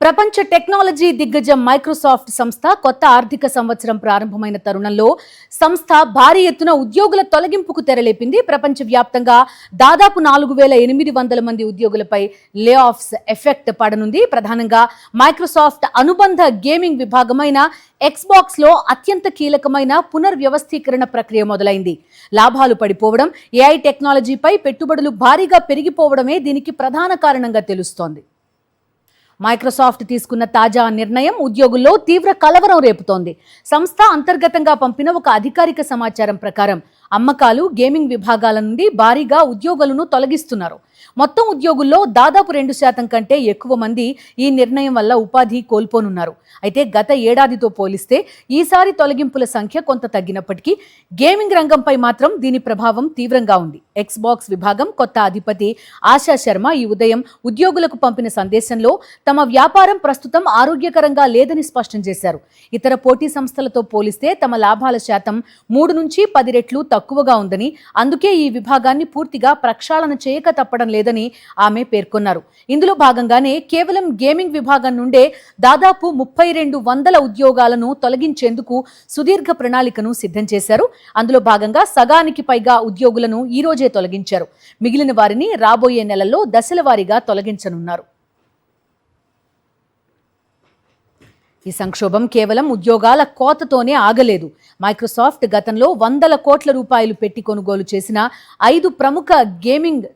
ప్రపంచ టెక్నాలజీ దిగ్గజం మైక్రోసాఫ్ట్ సంస్థ కొత్త ఆర్థిక సంవత్సరం ప్రారంభమైన తరుణంలో సంస్థ భారీ ఎత్తున ఉద్యోగుల తొలగింపుకు తెరలేపింది. ప్రపంచవ్యాప్తంగా దాదాపు 4,800 మంది ఉద్యోగులపై లే ఆఫ్స్ ఎఫెక్ట్ పడనుంది. ప్రధానంగా మైక్రోసాఫ్ట్ అనుబంధ గేమింగ్ విభాగమైన ఎక్స్బాక్స్ లో అత్యంత కీలకమైన పునర్వ్యవస్థీకరణ ప్రక్రియ మొదలైంది. లాభాలు పడిపోవడం, ఏఐ టెక్నాలజీపై పెట్టుబడులు భారీగా పెరిగిపోవడమే దీనికి ప్రధాన కారణంగా తెలుస్తోంది. మైక్రోసాఫ్ట్ తీసుకున్న తాజా నిర్ణయం ఉద్యోగుల్లో తీవ్ర కలవరం రేపుతోంది. సంస్థ అంతర్గతంగా పంపిన ఒక అధికారిక సమాచారం ప్రకారం అమ్మకాలు, గేమింగ్ విభాగాల నుండి భారీగా ఉద్యోగులను తొలగిస్తున్నారు. మొత్తం ఉద్యోగుల్లో దాదాపు 2% కంటే ఎక్కువ మంది ఈ నిర్ణయం వల్ల ఉపాధి కోల్పోనున్నారు. అయితే గత ఏడాదితో పోలిస్తే ఈసారి తొలగింపుల సంఖ్య కొంత తగ్గినప్పటికీ గేమింగ్ రంగంపై మాత్రం దీని ప్రభావం తీవ్రంగా ఉంది. ఎక్స్బాక్స్ విభాగం కొత్త అధిపతి ఆశా శర్మ ఈ ఉదయం ఉద్యోగులకు పంపిన సందేశంలో తమ వ్యాపారం ప్రస్తుతం ఆరోగ్యకరంగా లేదని స్పష్టం చేశారు. ఇతర పోటీ సంస్థలతో పోలిస్తే తమ లాభాల శాతం 3 నుంచి 10 రెట్లు తక్కువగా ఉందని, అందుకే ఈ విభాగాన్ని పూర్తిగా ప్రక్షాళన చేయక తప్పడం లేదని ఆమె పేర్కొన్నారు. ఇందులో భాగంగానే కేవలం గేమింగ్ విభాగం నుండే దాదాపు 3200 ఉద్యోగాలను తొలగించేందుకు సుదీర్ఘ ప్రణాళికను సిద్ధం చేశారు. అందులో భాగంగా సగానికి పైగా ఉద్యోగులను ఈ రోజే తొలగించారు. మిగిలిన వారిని రాబోయే నెలల్లో దశల వారీగా తొలగించనున్నారు. ఈ సంక్షోభం కేవలం ఉద్యోగాల కోతతోనే ఆగలేదు. మైక్రోసాఫ్ట్ గతంలో 100 కోట్ల రూపాయలు పెట్టి కొనుగోలు చేసిన 5 ప్రముఖ గేమింగ్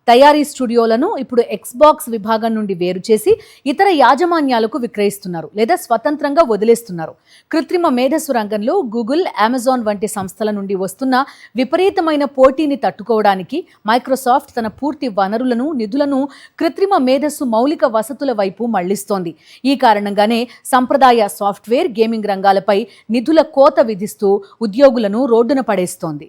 తయారీ స్టూడియోలను ఇప్పుడు ఎక్స్బాక్స్ విభాగం నుండి వేరు చేసి ఇతర యాజమాన్యాలకు విక్రయిస్తున్నారు లేదా స్వతంత్రంగా వదిలేస్తున్నారు. కృత్రిమ మేధస్సు రంగంలో గూగుల్, అమెజాన్ వంటి సంస్థల నుండి వస్తున్న విపరీతమైన పోటీని తట్టుకోవడానికి మైక్రోసాఫ్ట్ తన పూర్తి వనరులను, నిధులను కృత్రిమ మేధస్సు మౌలిక వసతుల వైపు మళ్లిస్తోంది. ఈ కారణంగానే సంప్రదాయ సాఫ్ట్వేర్, గేమింగ్ రంగాలపై నిధుల కోత విధిస్తూ ఉద్యోగులను రోడ్డున పడేస్తోంది.